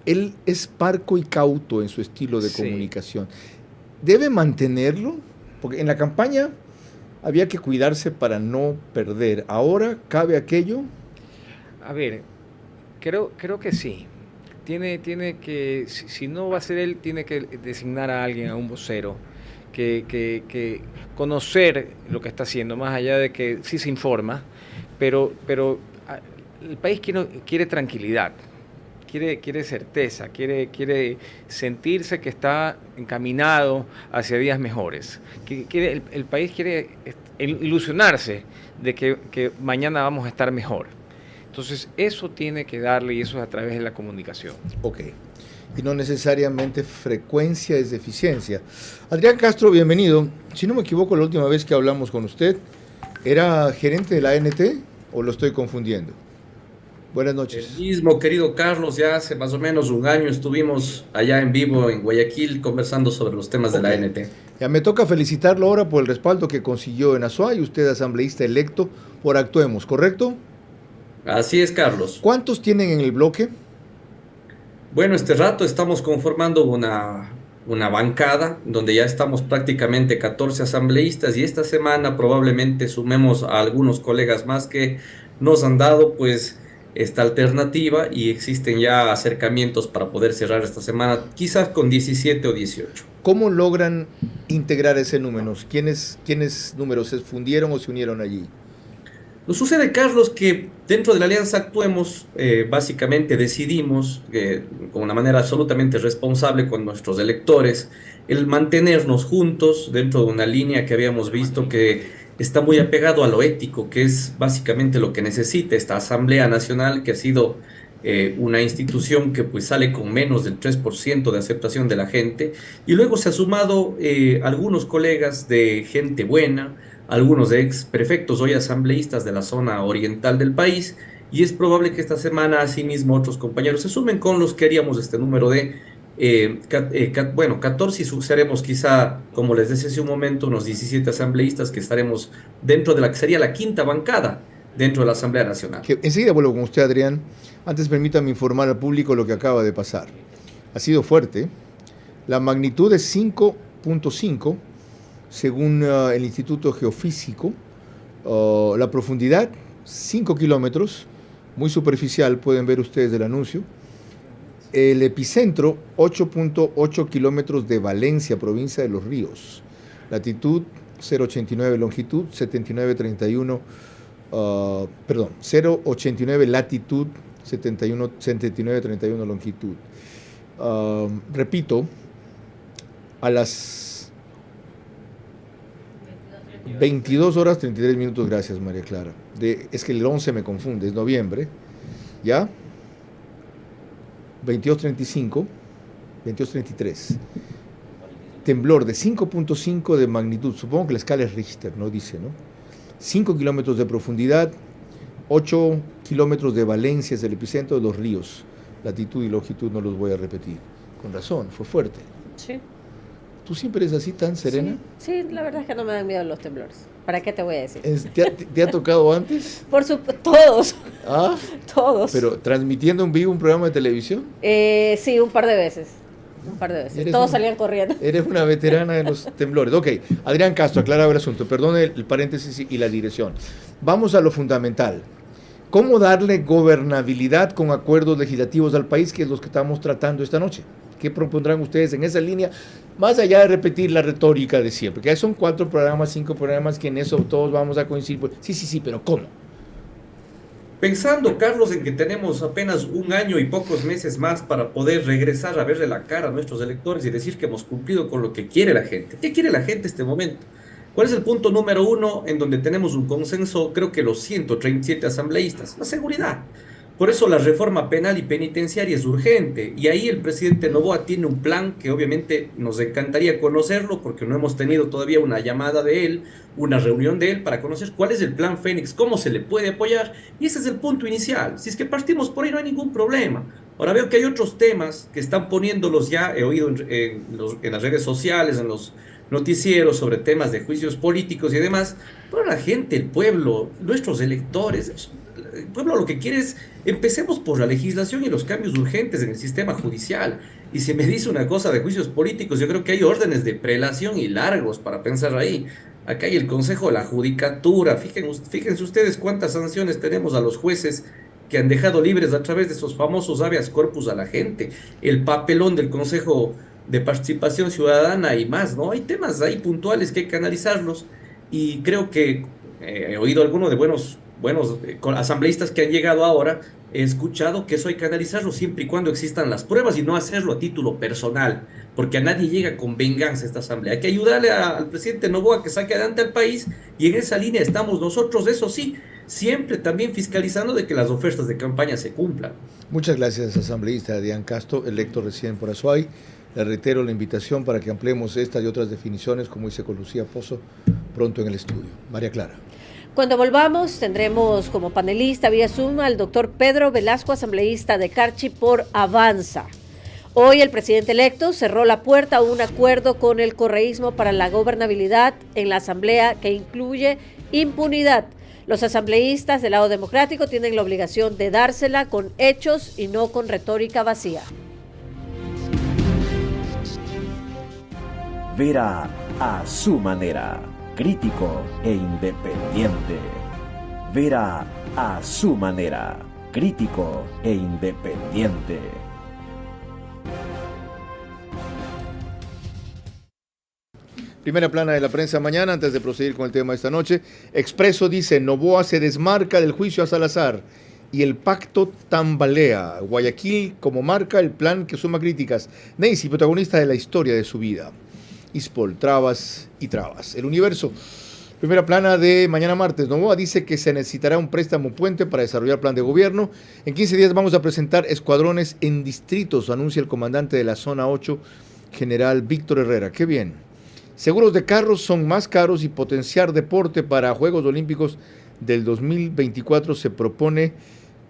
S1: él es parco y cauto en su estilo de comunicación. ¿Debe mantenerlo? Porque en la campaña había que cuidarse para no perder. ¿Ahora cabe aquello?
S5: A ver, creo que sí. Tiene que, si no va a ser él, tiene que designar a alguien, a un vocero, que conocer lo que está haciendo, más allá de que sí se informa, pero el país quiere tranquilidad, quiere certeza, quiere sentirse que está encaminado hacia días mejores. El país quiere ilusionarse de que mañana vamos a estar mejor. Entonces, eso tiene que darle, y eso es a través de la comunicación.
S1: Ok. Y no necesariamente frecuencia es eficiencia. Adrián Castro, bienvenido. Si no me equivoco, la última vez que hablamos con usted, ¿era gerente de la ANT o lo estoy confundiendo? Buenas noches.
S10: El mismo, querido Carlos, ya hace más o menos un año estuvimos allá en vivo en Guayaquil conversando sobre los temas de la ANT.
S1: Ya me toca felicitarlo ahora por el respaldo que consiguió en Azuay, usted asambleísta electo por Actuemos, ¿correcto?
S10: Así es, Carlos.
S1: ¿Cuántos tienen en el bloque?
S10: Bueno, este rato estamos conformando una bancada donde ya estamos prácticamente 14 asambleístas, y esta semana probablemente sumemos a algunos colegas más que nos han dado pues esta alternativa, y existen ya acercamientos para poder cerrar esta semana, quizás con 17 o 18.
S1: ¿Cómo logran integrar ese número? ¿Quiénes números se fundieron o se unieron allí?
S10: Nos sucede, Carlos, que dentro de la Alianza Actuemos, básicamente decidimos, con una manera absolutamente responsable con nuestros electores, el mantenernos juntos dentro de una línea que habíamos visto que está muy apegado a lo ético, que es básicamente lo que necesita esta Asamblea Nacional, que ha sido una institución que pues sale con menos del 3% de aceptación de la gente, y luego se ha sumado algunos colegas de gente buena, algunos de ex prefectos, hoy asambleístas de la zona oriental del país, y es probable que esta semana asimismo otros compañeros se sumen con los que haríamos este número de 14, y seremos quizá, como les decía hace un momento, unos 17 asambleístas que estaremos dentro de la que sería la quinta bancada dentro de la Asamblea Nacional.
S1: Enseguida vuelvo con usted, Adrián. Antes permítame informar al público lo que acaba de pasar. Ha sido fuerte. La magnitud es 5.5 según el Instituto Geofísico. La profundidad 5 kilómetros, muy superficial, pueden ver ustedes el anuncio. El epicentro 8.8 kilómetros de Valencia, provincia de Los Ríos. Latitud 0,89 longitud, 79,31, 0,89 latitud, 79,31 longitud. Repito, a las 22 horas 33 minutos, gracias María Clara. Es que el 11 me confunde, es noviembre, ¿ya? 22:35, 22:33. Temblor de 5.5 de magnitud, supongo que la escala es Richter, no dice, ¿no? 5 kilómetros de profundidad, 8 kilómetros de Valencia, es el epicentro de los ríos. Latitud y longitud no los voy a repetir. Con razón, fue fuerte.
S3: Sí.
S1: ¿Tú siempre eres así tan serena?
S3: Sí, la verdad es que no me dan miedo los temblores. ¿Para qué te voy a decir?
S1: ¿Te ha tocado antes?
S3: Por supuesto, todos.
S1: ¿Ah?
S3: Todos.
S1: ¿Pero transmitiendo en vivo un programa de televisión?
S3: Sí, un par de veces. Todos salían corriendo.
S1: Eres una veterana de los temblores. Ok, Adrián Castro, aclaraba el asunto. Perdone el paréntesis y la dirección. Vamos a lo fundamental. ¿Cómo darle gobernabilidad con acuerdos legislativos al país, que es los que estamos tratando esta noche? ¿Qué propondrán ustedes en esa línea? Más allá de repetir la retórica de siempre, que son 4 programas, 5 programas, que en eso todos vamos a coincidir. Sí, pero ¿cómo?
S10: Pensando, Carlos, en que tenemos apenas un año y pocos meses más para poder regresar a verle la cara a nuestros electores y decir que hemos cumplido con lo que quiere la gente. ¿Qué quiere la gente en este momento? ¿Cuál es el punto número 1 en donde tenemos un consenso, creo que los 137 asambleístas? La seguridad. Por eso la reforma penal y penitenciaria es urgente, y ahí el presidente Noboa tiene un plan que obviamente nos encantaría conocerlo, porque no hemos tenido todavía una llamada de él, una reunión de él para conocer cuál es el plan Fénix, cómo se le puede apoyar, y ese es el punto inicial. Si es que partimos por ahí no hay ningún problema. Ahora veo que hay otros temas que están poniéndolos ya, he oído en las redes sociales, en los noticieros sobre temas de juicios políticos y demás, pero la gente, el pueblo, nuestros electores, el pueblo lo que quiere es, empecemos por la legislación y los cambios urgentes en el sistema judicial. Y si me dice una cosa de juicios políticos, yo creo que hay órdenes de prelación y largos para pensar ahí. Acá hay el Consejo de la Judicatura, fíjense ustedes cuántas sanciones tenemos a los jueces que han dejado libres a través de esos famosos habeas corpus a la gente, el papelón del Consejo de Participación Ciudadana y más, ¿no? Hay temas ahí puntuales que hay que analizarlos, y creo que he oído algunos de buenos asambleístas que han llegado ahora, he escuchado que eso hay que analizarlo siempre y cuando existan las pruebas y no hacerlo a título personal, porque a nadie llega con venganza esta asamblea. Hay que ayudarle al presidente Noboa que saque adelante al país, y en esa línea estamos nosotros, eso sí, siempre también fiscalizando de que las ofertas de campaña se cumplan.
S1: Muchas gracias, asambleísta Adrián Castro, electo recién por Azuay. Le reitero la invitación para que ampliemos estas y otras definiciones, como dice con Lucía Pozo, pronto en el estudio. María Clara.
S3: Cuando volvamos, tendremos como panelista vía Zoom al doctor Pedro Velasco, asambleísta de Carchi por Avanza. Hoy el presidente electo cerró la puerta a un acuerdo con el correísmo para la gobernabilidad en la asamblea que incluye impunidad. Los asambleístas del lado democrático tienen la obligación de dársela con hechos y no con retórica vacía.
S8: Vera a su manera, crítico e independiente. Vera a su manera, crítico e independiente.
S1: Primera plana de la prensa mañana, antes de proseguir con el tema de esta noche. Expreso dice, Noboa se desmarca del juicio a Salazar y el pacto tambalea. Guayaquil como marca el plan que suma críticas. Neisy, protagonista de la historia de su vida. Ispol, trabas y trabas. El Universo, primera plana de mañana martes. Noboa dice que se necesitará un préstamo puente para desarrollar plan de gobierno. En 15 días vamos a presentar escuadrones en distritos, anuncia el comandante de la zona 8, general Víctor Herrera. Qué bien. Seguros de carros son más caros y potenciar deporte para Juegos Olímpicos del 2024 se propone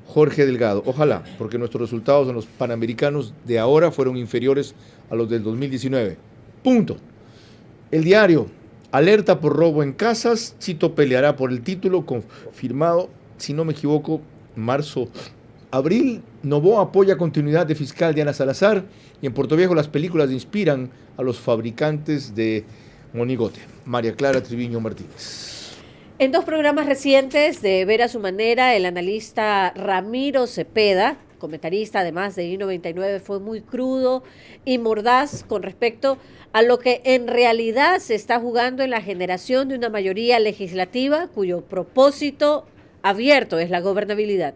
S1: Jorge Delgado. Ojalá, porque nuestros resultados en los Panamericanos de ahora fueron inferiores a los del 2019. Punto. El Diario, alerta por robo en casas, Chito peleará por el título, confirmado, si no me equivoco, marzo-abril. Noboa apoya continuidad de fiscal Diana Salazar, y en Puerto Viejo las películas inspiran a los fabricantes de monigote. María Clara Triviño Martínez.
S3: En 2 programas recientes de Ver a su manera, el analista Ramiro Cepeda comentarista además de I99, fue muy crudo y mordaz con respecto a lo que en realidad se está jugando en la generación de una mayoría legislativa cuyo propósito abierto es la gobernabilidad.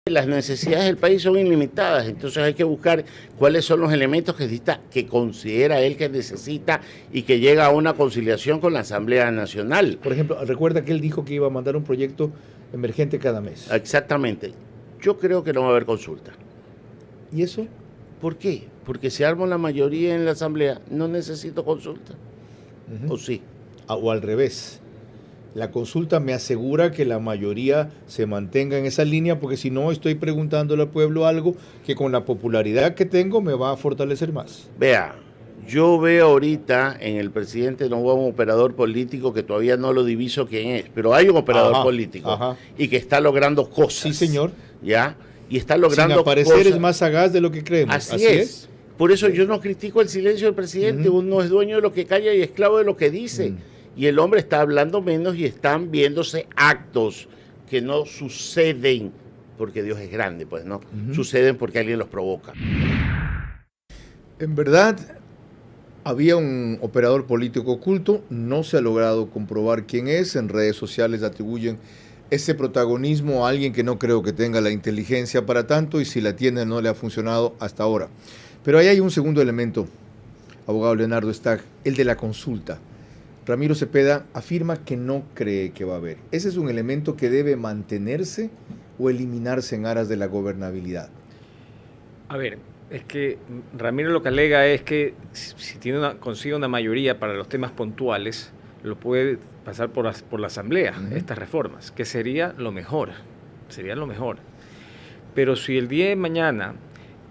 S11: Las necesidades del país son ilimitadas, entonces hay que buscar cuáles son los elementos que considera él que necesita y que llega a una conciliación con la Asamblea Nacional.
S1: Por ejemplo, recuerda que él dijo que iba a mandar un proyecto emergente cada mes.
S11: Exactamente. Yo creo que no va a haber consulta.
S1: ¿Y eso?
S11: ¿Por qué? Porque si armo la mayoría en la Asamblea, no necesito consulta. ¿O sí?
S1: O al revés. La consulta me asegura que la mayoría se mantenga en esa línea, porque si no estoy preguntándole al pueblo algo que con la popularidad que tengo me va a fortalecer más.
S11: Vea, yo veo ahorita en el presidente Noboa un operador político que todavía no lo diviso quién es, pero hay un operador político y que está logrando cosas.
S1: Sí, señor.
S11: ¿Ya? Y está logrando
S1: sin aparecer
S11: cosas.
S1: Es más sagaz de lo que creemos.
S11: Así es. Por eso yo no critico el silencio del presidente. Uno es dueño de lo que calla y esclavo de lo que dice. Y el hombre está hablando menos y están viéndose actos que no suceden porque Dios es grande, pues no. Suceden porque alguien los provoca.
S1: En verdad, había un operador político oculto, no se ha logrado comprobar quién es, en redes sociales atribuyen ese protagonismo a alguien que no creo que tenga la inteligencia para tanto, y si la tiene no le ha funcionado hasta ahora. Pero ahí hay un segundo elemento, abogado Leonardo Stagg, el de la consulta. Ramiro Cepeda afirma que no cree que va a haber. ¿Ese es un elemento que debe mantenerse o eliminarse en aras de la gobernabilidad?
S5: A ver, es que Ramiro lo que alega es que si consigue una mayoría para los temas puntuales, lo puede pasar por la Asamblea, estas reformas, que sería lo mejor. Pero si el día de mañana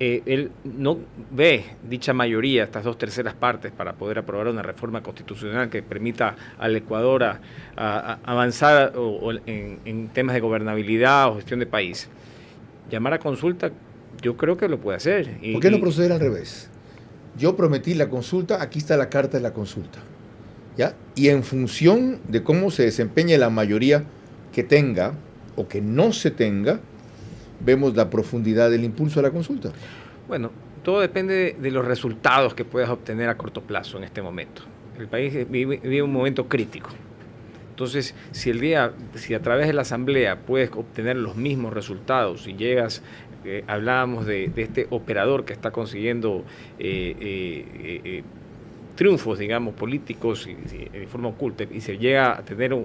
S5: él no ve dicha mayoría, estas 2/3 partes, para poder aprobar una reforma constitucional que permita al Ecuador a avanzar en temas de gobernabilidad o gestión de país, llamar a consulta, yo creo que lo puede hacer.
S1: ¿Por qué no proceder al revés? Yo prometí la consulta, aquí está la carta de la consulta, ¿ya? Y en función de cómo se desempeñe la mayoría que tenga o que no se tenga, vemos la profundidad del impulso a la consulta.
S5: Bueno, todo depende de los resultados que puedas obtener a corto plazo en este momento. El país vive un momento crítico. Entonces, si a través de la Asamblea puedes obtener los mismos resultados y llegas, hablábamos de este operador que está consiguiendo triunfos, digamos, políticos de forma oculta, y se llega a tener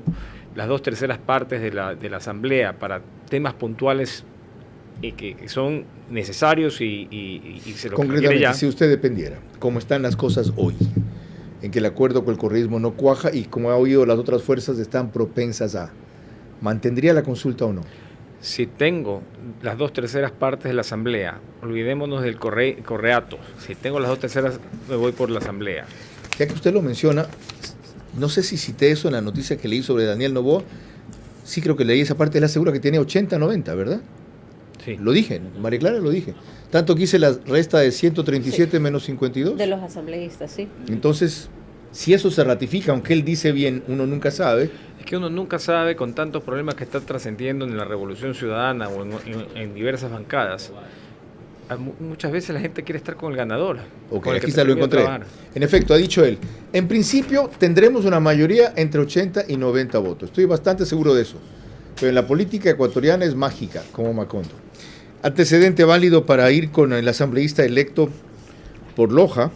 S5: las 2/3 partes de la Asamblea para temas puntuales que son necesarios y se lo
S1: concretamente,
S5: ya.
S1: Si usted dependiera, como están las cosas hoy, en que el acuerdo con el correísmo no cuaja y como ha oído las otras fuerzas están propensas a, ¿mantendría la consulta o no?
S5: Si tengo las 2/3 partes de la Asamblea, olvidémonos del correato, si tengo las 2/3 me voy por la Asamblea.
S1: Ya que usted lo menciona, no sé si cité eso en la noticia que leí sobre Daniel Noboa, sí creo que leí esa parte, él asegura que tiene 80-90, ¿verdad?
S5: Sí.
S1: Lo dije, María Clara lo dije. Tanto que hice la resta de 137 menos 52.
S3: De los asambleístas, sí.
S1: Entonces, si eso se ratifica, aunque él dice bien, uno nunca sabe.
S5: Es que uno nunca sabe con tantos problemas que está trascendiendo en la Revolución Ciudadana o en diversas bancadas. Muchas veces la gente quiere estar con el ganador.
S1: Ok, aquí está, lo encontré. En efecto, ha dicho él, en principio tendremos una mayoría entre 80 y 90 votos. Estoy bastante seguro de eso. Pero en la política ecuatoriana es mágica, como Macondo. Antecedente válido para ir con el asambleísta electo por Loja.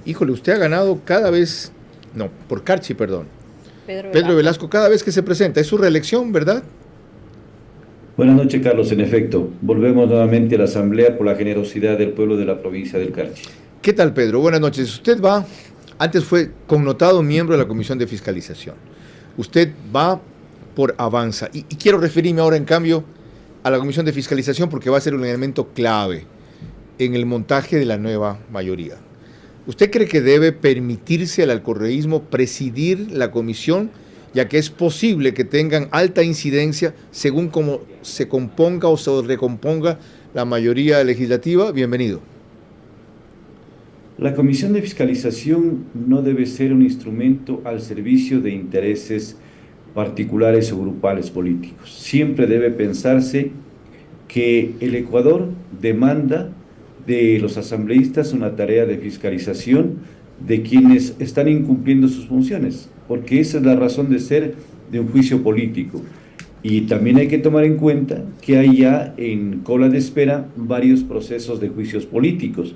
S1: Híjole, usted ha ganado cada vez, no, por Carchi, perdón. Pedro Velasco, cada vez que se presenta. Es su reelección, ¿verdad?
S12: Buenas noches, Carlos. En efecto, volvemos nuevamente a la asamblea por la generosidad del pueblo de la provincia del Carchi.
S1: ¿Qué tal, Pedro? Buenas noches. Usted antes fue connotado miembro de la Comisión de Fiscalización. Usted va por Avanza. Y quiero referirme ahora, en cambio, a la Comisión de Fiscalización porque va a ser un elemento clave en el montaje de la nueva mayoría. ¿Usted cree que debe permitirse al correísmo presidir la comisión, ya que es posible que tengan alta incidencia según cómo se componga o se recomponga la mayoría legislativa? Bienvenido.
S12: La Comisión de Fiscalización no debe ser un instrumento al servicio de intereses particulares o grupales políticos. Siempre debe pensarse que el Ecuador demanda de los asambleístas una tarea de fiscalización de quienes están incumpliendo sus funciones, porque esa es la razón de ser de un juicio político. Y también hay que tomar en cuenta que hay ya en cola de espera varios procesos de juicios políticos.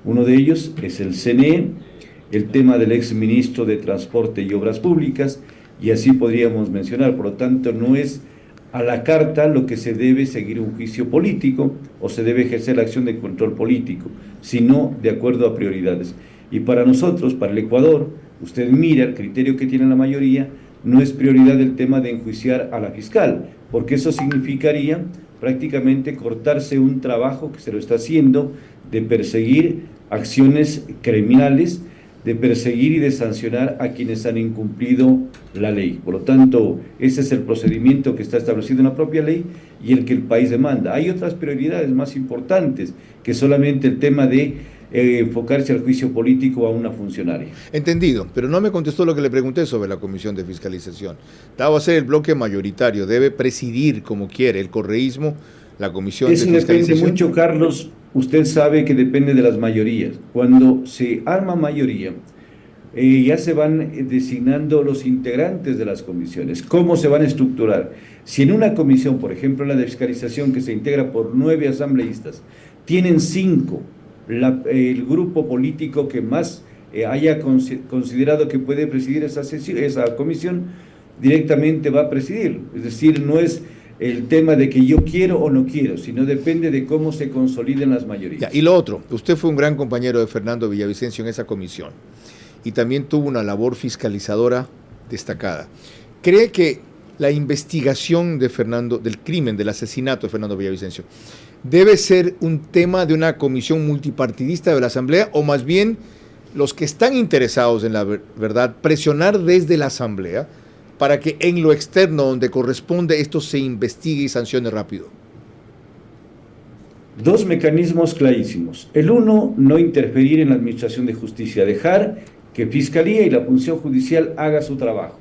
S12: Uno de ellos es el CNE, el tema del exministro de Transporte y Obras Públicas, y así podríamos mencionar. Por lo tanto, no es a la carta lo que se debe seguir un juicio político o se debe ejercer la acción de control político, sino de acuerdo a prioridades. Y para nosotros, para el Ecuador, usted mira el criterio que tiene la mayoría, no es prioridad el tema de enjuiciar a la fiscal, porque eso significaría prácticamente cortarse un trabajo que se lo está haciendo de perseguir acciones criminales, de perseguir y de sancionar a quienes han incumplido la ley. Por lo tanto, ese es el procedimiento que está establecido en la propia ley y el que el país demanda. Hay otras prioridades más importantes que solamente el tema de enfocarse al juicio político a una funcionaria.
S1: Entendido, pero no me contestó lo que le pregunté sobre la comisión de fiscalización. Dado a ser el bloque mayoritario, debe presidir como quiere el correísmo la comisión de fiscalización.
S12: Eso depende mucho, Carlos. Usted sabe que depende de las mayorías. Cuando se arma mayoría, ya se van designando los integrantes de las comisiones. ¿Cómo se van a estructurar? Si en una comisión, por ejemplo, la de fiscalización, que se integra por 9 asambleístas, tienen 5, el grupo político que más haya considerado que puede presidir esa comisión, directamente va a presidir. Es decir, no es el tema de que yo quiero o no quiero, sino depende de cómo se consoliden las mayorías.
S1: Ya, y lo otro, usted fue un gran compañero de Fernando Villavicencio en esa comisión y también tuvo una labor fiscalizadora destacada. ¿Cree que la investigación de Fernando, del crimen, del asesinato de Fernando Villavicencio, debe ser un tema de una comisión multipartidista de la Asamblea, o más bien los que están interesados en la verdad presionar desde la Asamblea para que en lo externo, donde corresponde, esto se investigue y sancione rápido?
S12: Dos mecanismos clarísimos. El uno, no interferir en la administración de justicia, dejar que Fiscalía y la función judicial haga su trabajo.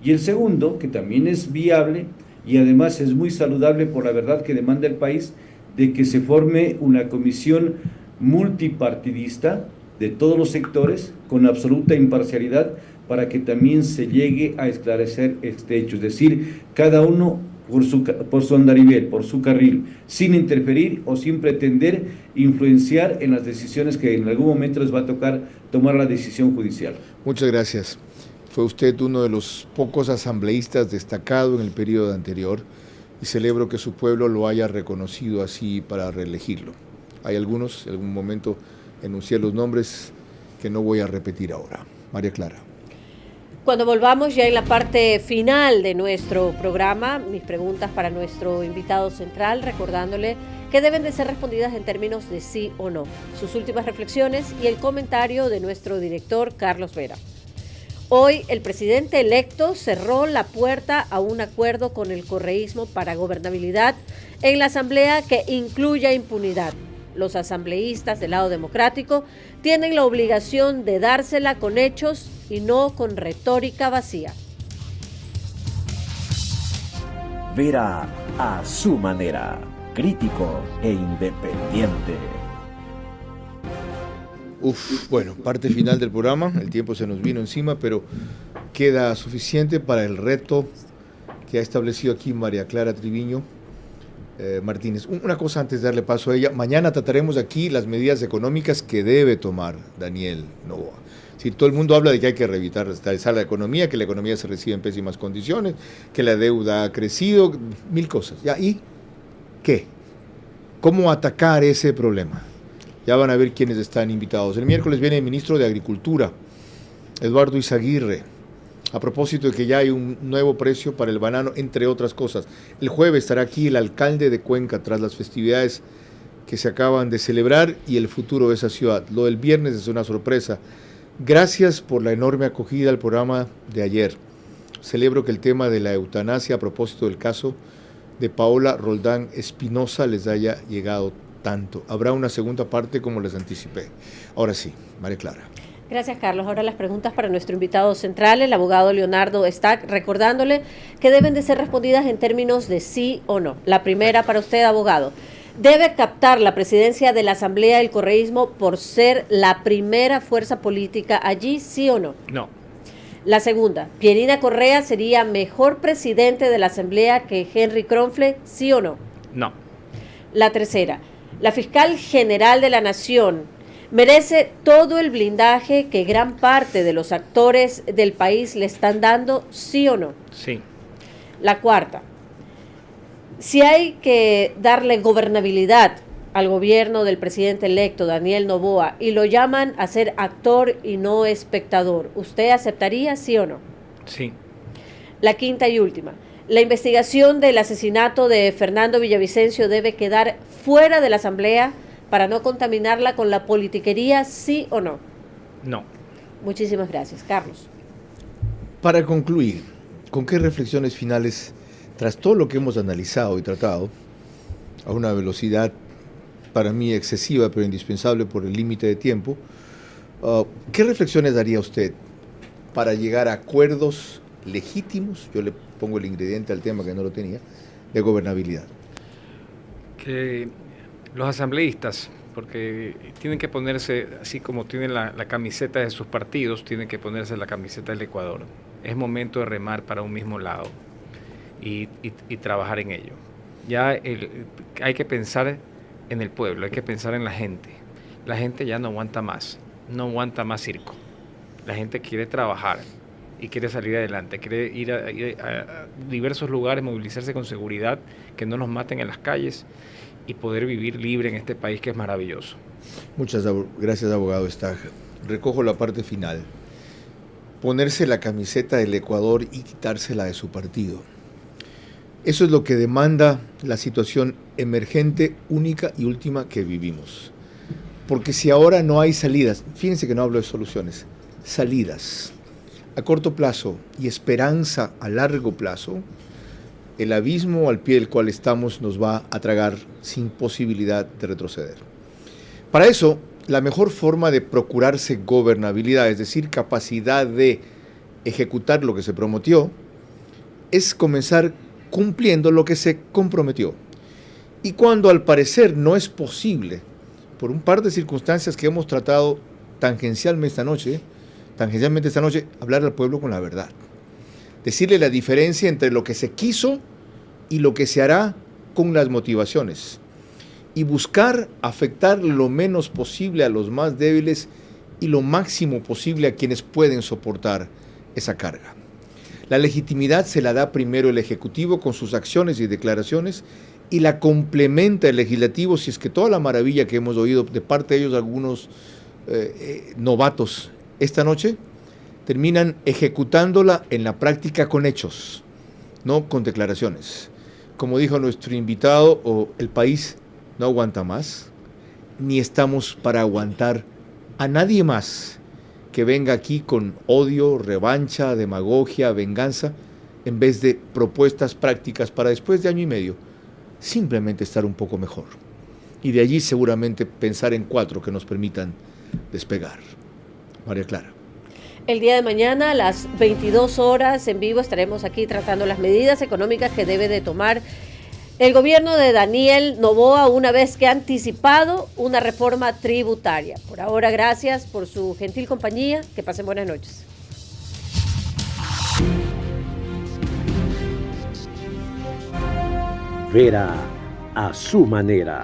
S12: Y el segundo, que también es viable y además es muy saludable por la verdad que demanda el país, de que se forme una comisión multipartidista de todos los sectores con absoluta imparcialidad para que también se llegue a esclarecer este hecho, es decir, cada uno por su andarivel, por su carril, sin interferir o sin pretender influenciar en las decisiones que en algún momento les va a tocar tomar la decisión judicial.
S1: Muchas gracias. Fue usted uno de los pocos asambleístas destacado en el periodo anterior y celebro que su pueblo lo haya reconocido así para reelegirlo. Hay algunos, en algún momento enuncié los nombres que no voy a repetir ahora. María Clara.
S3: Cuando volvamos ya en la parte final de nuestro programa, mis preguntas para nuestro invitado central, recordándole que deben de ser respondidas en términos de sí o no. Sus últimas reflexiones y el comentario de nuestro director, Carlos Vera. Hoy el presidente electo cerró la puerta a un acuerdo con el correísmo para gobernabilidad en la Asamblea que incluya impunidad. Los asambleístas del lado democrático tienen la obligación de dársela con hechos y no con retórica vacía.
S8: Vera a su manera, crítico e independiente.
S1: Bueno, parte final del programa, el tiempo se nos vino encima, pero queda suficiente para el reto que ha establecido aquí María Clara Triviño Martínez. Una cosa antes de darle paso a ella, mañana trataremos aquí las medidas económicas que debe tomar Daniel Noboa. Si todo el mundo habla de que hay que revitalizar la economía, que la economía se recibe en pésimas condiciones, que la deuda ha crecido, mil cosas. ¿Ya? ¿Y qué? ¿Cómo atacar ese problema? Ya van a ver quiénes están invitados. El miércoles viene el ministro de Agricultura, Eduardo Izaguirre, a propósito de que ya hay un nuevo precio para el banano, entre otras cosas. El jueves estará aquí el alcalde de Cuenca tras las festividades que se acaban de celebrar y el futuro de esa ciudad. Lo del viernes es una sorpresa. Gracias por la enorme acogida al programa de ayer. Celebro que el tema de la eutanasia a propósito del caso de Paola Roldán Espinosa les haya llegado tanto. Habrá una segunda parte como les anticipé. Ahora sí, María Clara.
S3: Gracias, Carlos. Ahora las preguntas para nuestro invitado central, el abogado Leonardo Stack, recordándole que deben de ser respondidas en términos de sí o no. La primera para usted, abogado. ¿Debe captar la presidencia de la Asamblea el correísmo por ser la primera fuerza política allí, sí o no?
S5: No.
S3: La segunda, ¿Pierina Correa sería mejor presidente de la Asamblea que Henry Kronfle, sí o no?
S5: No.
S3: La tercera, ¿la fiscal general de la Nación merece todo el blindaje que gran parte de los actores del país le están dando, sí o no?
S5: Sí.
S3: La cuarta, si hay que darle gobernabilidad al gobierno del presidente electo Daniel Noboa y lo llaman a ser actor y no espectador, ¿usted aceptaría, sí o no?
S5: Sí.
S3: La quinta y última, ¿la investigación del asesinato de Fernando Villavicencio debe quedar fuera de la Asamblea para no contaminarla con la politiquería, sí o no?
S5: No.
S3: Muchísimas gracias. Carlos.
S1: Para concluir, ¿con qué reflexiones finales, tras todo lo que hemos analizado y tratado, a una velocidad para mí excesiva pero indispensable por el límite de tiempo, qué reflexiones daría usted para llegar a acuerdos legítimos, yo le pongo el ingrediente al tema que no lo tenía, de gobernabilidad?
S5: Que los asambleístas, porque tienen que ponerse, así como tienen la camiseta de sus partidos, tienen que ponerse la camiseta del Ecuador. Es momento de remar para un mismo lado y trabajar en ello. Ya hay que pensar en el pueblo, hay que pensar en la gente. La gente ya no aguanta más circo. La gente quiere trabajar y quiere salir adelante, quiere ir a diversos lugares, movilizarse con seguridad, que no nos maten en las calles y poder vivir libre en este país que es maravilloso.
S1: Muchas gracias, abogado Stack. Recojo la parte final. Ponerse la camiseta del Ecuador y quitársela de su partido. Eso es lo que demanda la situación emergente, única y última que vivimos. Porque si ahora no hay salidas, fíjense que no hablo de soluciones, salidas a corto plazo y esperanza a largo plazo, el abismo al pie del cual estamos nos va a tragar sin posibilidad de retroceder. Para eso, la mejor forma de procurarse gobernabilidad, es decir, capacidad de ejecutar lo que se prometió, es comenzar cumpliendo lo que se comprometió. Y cuando al parecer no es posible, por un par de circunstancias que hemos tratado tangencialmente esta noche, hablar al pueblo con la verdad. Decirle la diferencia entre lo que se quiso y lo que se hará con las motivaciones. Y buscar afectar lo menos posible a los más débiles y lo máximo posible a quienes pueden soportar esa carga. La legitimidad se la da primero el Ejecutivo con sus acciones y declaraciones y la complementa el Legislativo si es que toda la maravilla que hemos oído de parte de ellos, algunos novatos esta noche, terminan ejecutándola en la práctica con hechos, no con declaraciones. Como dijo nuestro invitado, el país no aguanta más, ni estamos para aguantar a nadie más que venga aquí con odio, revancha, demagogia, venganza, en vez de propuestas prácticas para después de año y medio, simplemente estar un poco mejor. Y de allí seguramente pensar en 4 que nos permitan despegar. María Clara.
S3: El día de mañana a las 22 horas en vivo estaremos aquí tratando las medidas económicas que debe de tomar el gobierno de Daniel Noboa una vez que ha anticipado una reforma tributaria. Por ahora, gracias por su gentil compañía. Que pasen buenas noches.
S8: Vera a su manera.